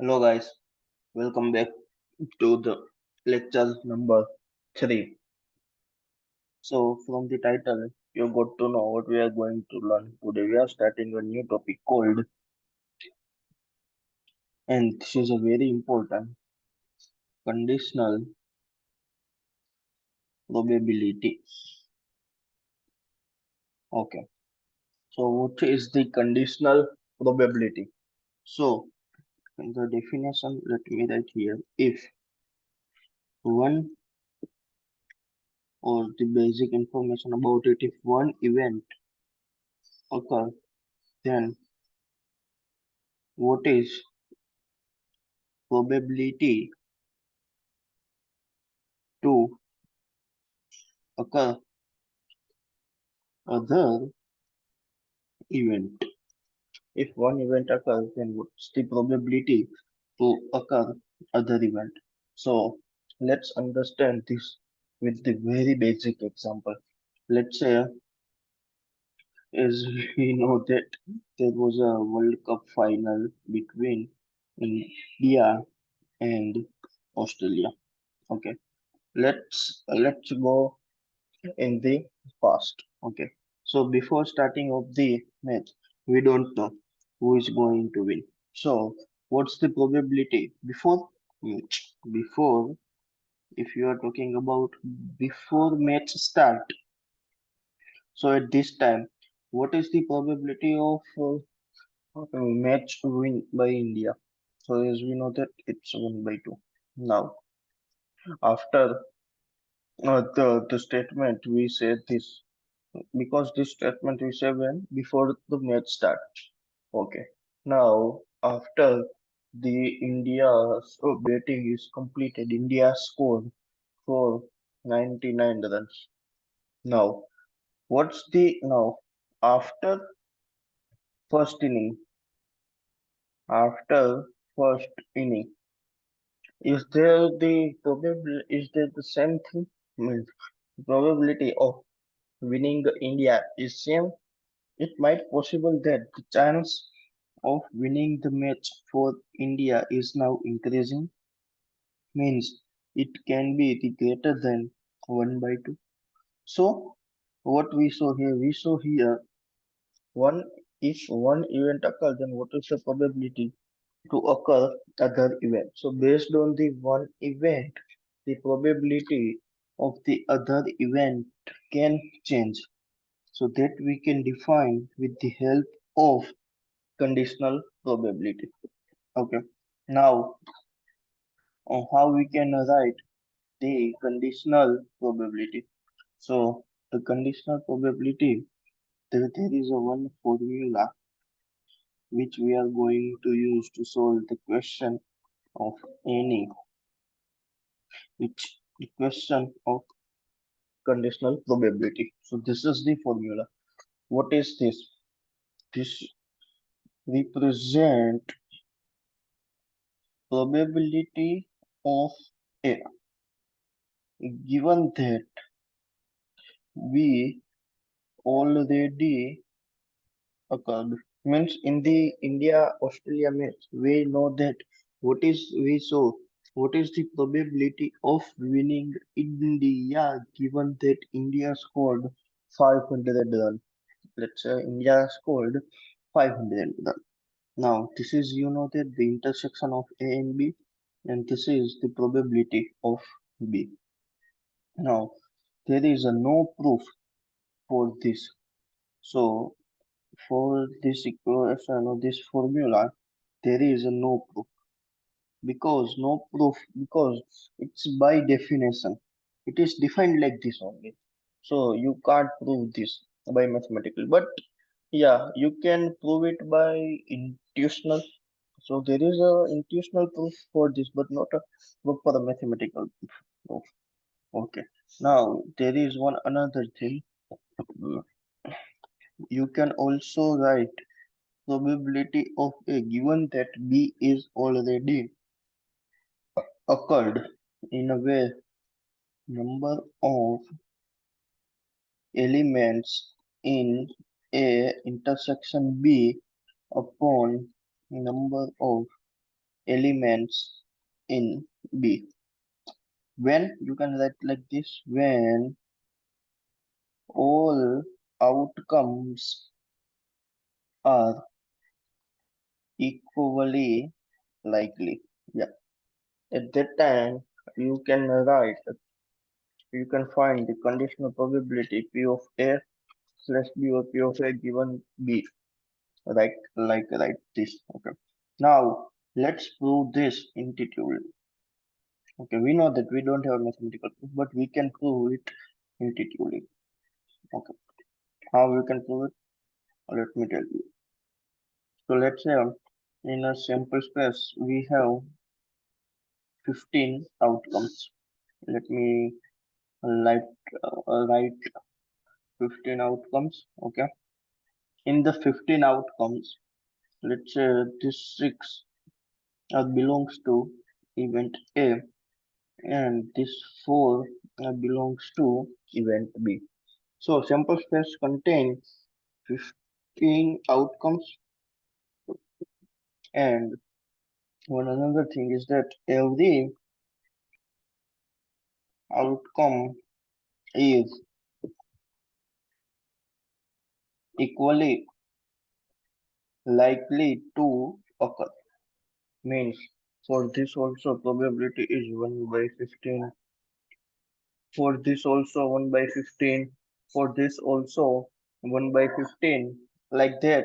Hello guys, welcome back to the lecture number 3. So from the title you got to know what we are going to learn today. We are starting a new topic called, and this is a very important, conditional probability. Okay, so what is the conditional probability? So in the definition, let me write here: if one, or the basic information about it, if one event occur, then what is probability to occur other event. If one event occurs, then what's the probability to occur other event? So let's understand this with the very basic example. Let's say, as we know that there was a World Cup final between India and Australia. Okay, let's go in the past. Okay. So before starting of the match, we don't know who is going to win. So what's the probability before match? Before, if you are talking about before match start, so at this time, what is the probability of match win by India? So as we know that it's 1/2. Now, after the statement, we say this because this statement we say when before the match starts. Okay. Now, after the India's batting is completed, India scored for 99 runs. Now, what's the now after first inning? After first inning, is there the same thing? Means probability of winning India is same. It might possible that the chance of winning the match for India is now increasing, means it can be the greater than 1/2. So what we saw here one, if one event occurs, then what is the probability to occur other event? So based on the one event, the probability of the other event can change. So that we can define with the help of conditional probability. Okay. Now, how we can write the conditional probability. So, the conditional probability, there is a one formula which we are going to use to solve the question of any, which the question of conditional probability. So, this is the formula. What is this? This represent probability of A, given that we already occurred. Means in the India Australia match, we know that we saw what is the probability of winning India given that India scored 500 runs. Let's say India scored 500 runs. Now this is that the intersection of A and B, and this is the probability of B. Now there is a no proof for this. So for this equation or this formula, there is a no proof because it's by definition. It is defined like this only. So you can't prove this by mathematical, but yeah, you can prove it by intuitional. So there is a intuitional proof for this, but not a proper mathematical proof. Okay. Now there is one another thing. You can also write probability of A given that B is already occurred in a way number of elements in A intersection B upon number of elements in B. When you can write like this, when all outcomes are equally likely. Yeah. At that time, you can write, you can find the conditional probability P of A slash B or P of A given B. Right, like this. Okay. Now, let's prove this intuitively. Okay, we know that we don't have mathematical proof, but we can prove it intuitively. Okay. How we can prove it? Let me tell you. So let's say in a sample space we have 15 outcomes. Let me write, write 15 outcomes. Okay. In the 15 outcomes, let's say this 6 belongs to event A and this 4 belongs to event B. So sample space contains 15 outcomes, and one another thing is that every outcome is equally likely to occur. Means for this also probability is 1 by 15. For this also 1 by 15. For this also 1 by 15. Like that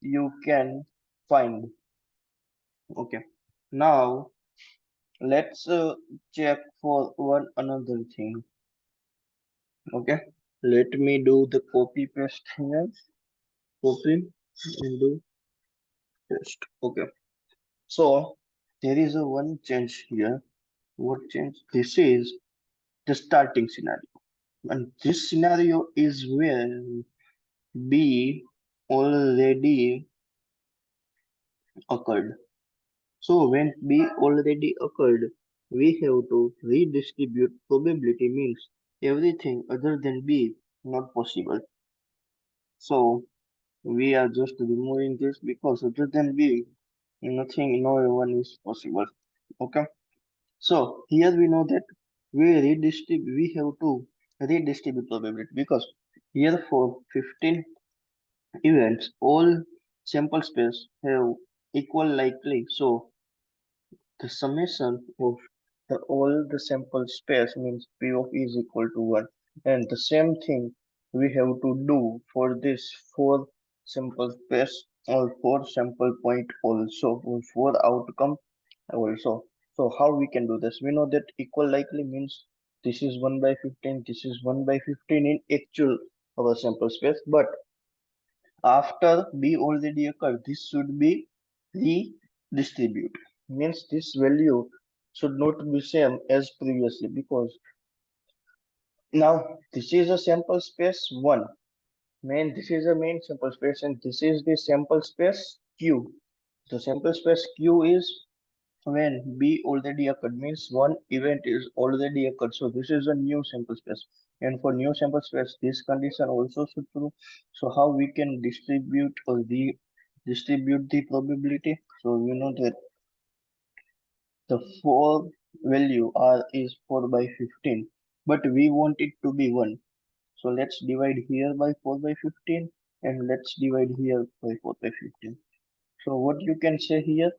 you can find. Okay. Now let's check for one another thing. Okay. Let me do the copy paste here. Copy and do paste. Okay. So there is a one change here. What change? This is the starting scenario. And this scenario is where B already occurred. So when B already occurred, we have to redistribute probability means everything other than B not possible. So we are just removing this because other than B, nothing, no one is possible. Okay. So here we know that we have to redistribute probability because here for 15 events, all sample space have equal likely. So the summation of all the sample space means P of E is equal to 1. And the same thing we have to do for this 4 sample space or 4 sample point also, or 4 outcome also. So how we can do this? We know that equal likely means this is 1 by 15, this is 1 by 15 in actual our sample space, but after B already occurred, this should be redistribute. Means this value should not be same as previously because now this is a sample space 1. This is a main sample space and this is the sample space Q. The sample space Q is when B already occurred means one event is already occurred. So this is a new sample space. And for new sample space, this condition also should true. So how we can distribute or distribute the probability? So you know that the 4 value R is 4 by 15, but we want it to be 1. So let's divide here by 4 by 15 and let's divide here by 4 by 15. So what you can say here?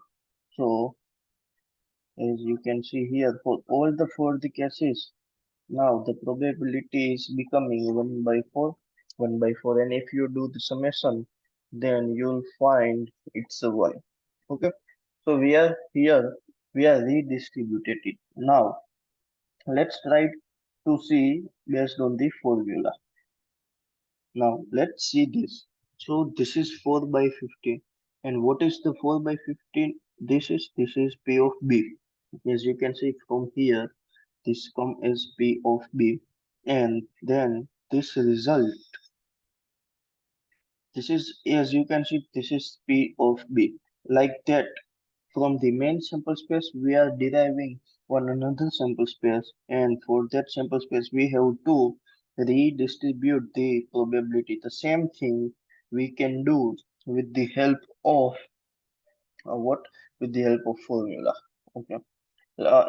So as you can see here, for all the 4 the cases, now the probability is becoming 1 by 4, 1 by 4. And if you do the summation, then you'll find it's a 1. Okay. So we are here, we are redistributed it. Now, let's try to see based on the formula. Now, let's see this. So this is 4 by 15. And what is the 4 by 15? This is P of B. As you can see from here, this come as P of B. And then this result, this is, as you can see, this is P of B. Like that, from the main sample space, we are deriving one another sample space. And for that sample space, we have to redistribute the probability. The same thing we can do with the help of what with the help of formula. Okay.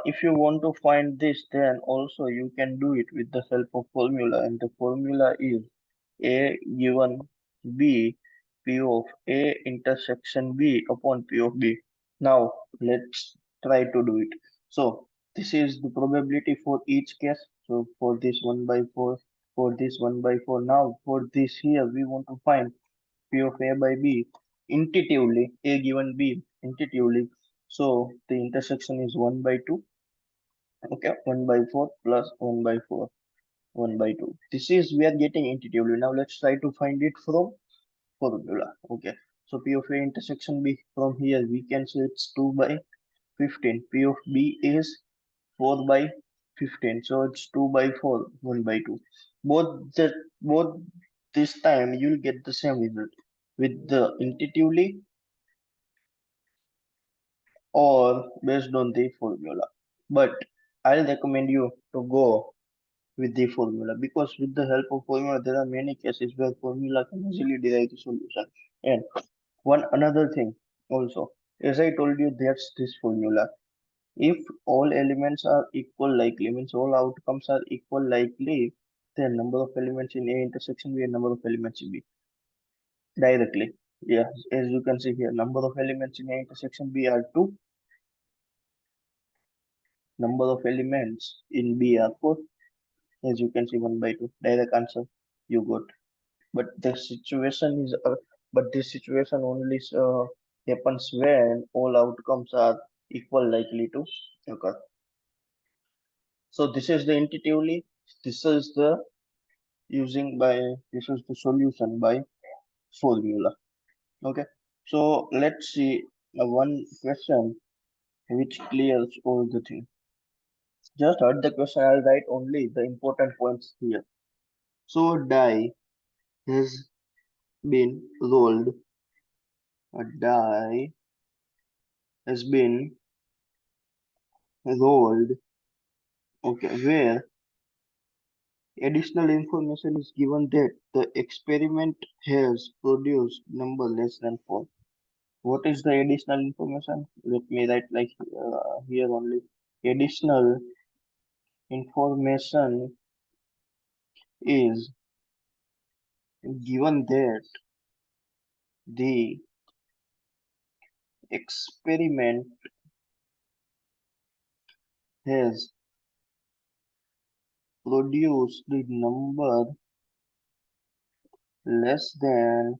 If you want to find this, then also you can do it with the help of formula, and the formula is A given B, P of A intersection B upon P of B. Now let's try to do it. So this is the probability for each case. So for this 1 by 4, for this 1 by 4. Now for this here, we want to find P of A by B intuitively, A given B intuitively. So the intersection is 1 by 2. Okay, 1 by 4 plus 1 by 4, 1 by 2. This is we are getting intuitively. Now let's try to find it from formula. Okay, so P of A intersection B, from here we can say it's 2 by 15. P of B is 4 by 15. So it's 2 by 4, 1 by 2. Both this time you'll get the same result with the intuitively or based on the formula. But I'll recommend you to go with the formula, because with the help of formula there are many cases where formula can easily derive the solution. And one another thing also, as I told you, that's this formula. If all elements are equal likely, means all outcomes are equal likely, then number of elements in A intersection B and number of elements in B directly. Yeah, as you can see here, number of elements in A intersection B are 2, number of elements in B are 4. As you can see, 1 by 2. Direct answer you got. But the situation is, but this situation only happens when all outcomes are equal likely to occur. So this is the intuitively, this is the using by, this is the solution by formula. Okay. So let's see one question which clears all the thing. Just heard the question, I'll write only the important points here. So die has been rolled, a die has been rolled, okay, where additional information is given that the experiment has produced number less than 4. What is the additional information? Let me write like here only. Additional information is given that the experiment has produced the number less than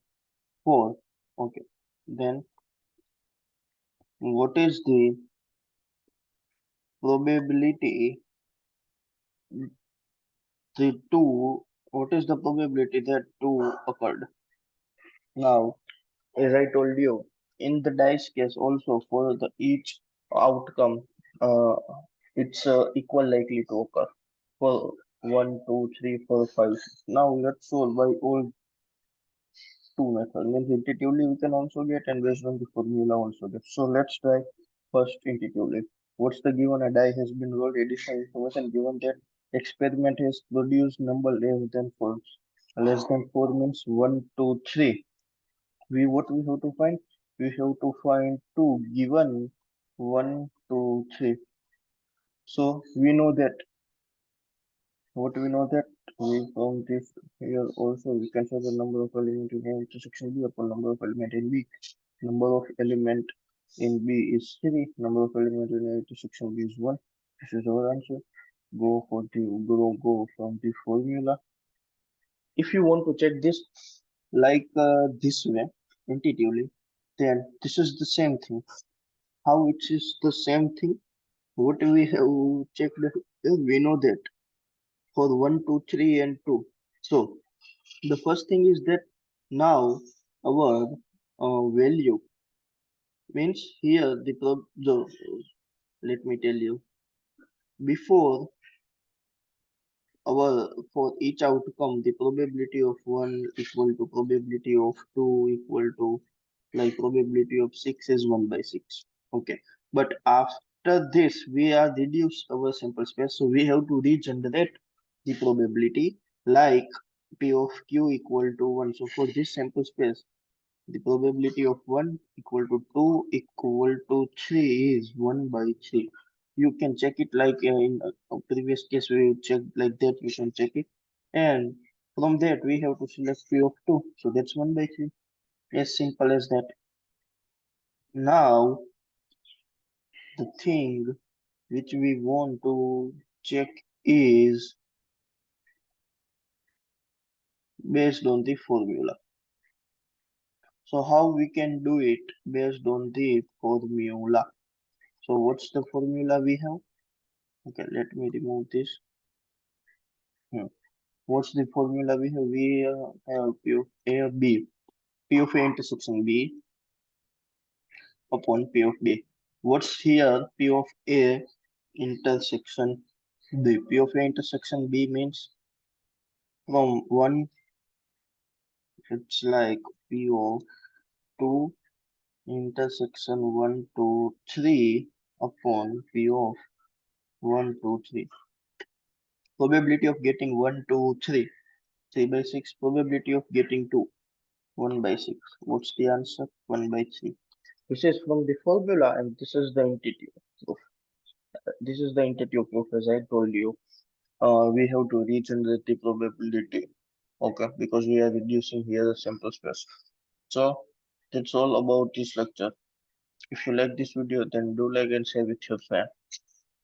4. Okay. Then what is the probability the two, what is the probability that 2 occurred? Now, as I told you, in the dice case also for the each outcome, uh, it's equal likely to occur for 1, 2, 3, 4, 5. Now let's solve by all two methods. Means intuitively we can also get, and based on the formula also get. So let's try first intuitively. What's the given? A die has been rolled. Additional information given that experiment has produced number less than 4. Less than 4 means 1, 2, 3. We what we have to find? We have to find 2 given 1, 2, 3. So we know that, what we know that we found this here also, we can say the number of element in A intersection B upon number of element in B. Number of element in B is 3. Number of element in A intersection B is 1. This is our answer. Go from the formula. If you want to check this like this way intuitively, then this is the same thing. How it is the same thing? What we have checked, we know that for 1, 2, 3, and 2. So the first thing is that now our value means here the let me tell you, before our, for each outcome the probability of 1 equal to probability of 2 equal to, like probability of 6 is 1 by 6. Okay, but after this we are reduced our sample space, so we have to regenerate the probability like P of Q equal to 1. So for this sample space The probability of 1 equal to 2 equal to 3 is 1 by 3. You can check it like in a previous case we checked like that, you can check it. And from that we have to select P of 2. So that's 1 by 3. As simple as that. Now the thing which we want to check is based on the formula. So how we can do it based on the formula. So what's the formula we have? Okay, let me remove this. Hmm. What's the formula we have? We have P of A B. P of A intersection B upon P of B. What's here? P of A intersection B. P of A intersection B means from 1, it's like P of 2 intersection 1 to 3 upon P of 1 to 3. Probability of getting 1 to 3. 3 by 6. Probability of getting 2. 1 by 6. What's the answer? 1 by 3. This is from the formula and this is the entity proof. This is the entity proof as I told you. We have to regenerate the probability. Okay, because we are reducing here the sample space. So that's all about this lecture. If you like this video, then do like and share with your friend.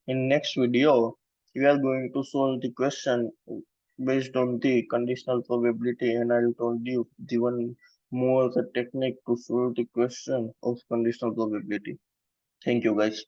In next video, we are going to solve the question based on the conditional probability, and I'll told you the one more the technique to solve the question of conditional probability. Thank you guys.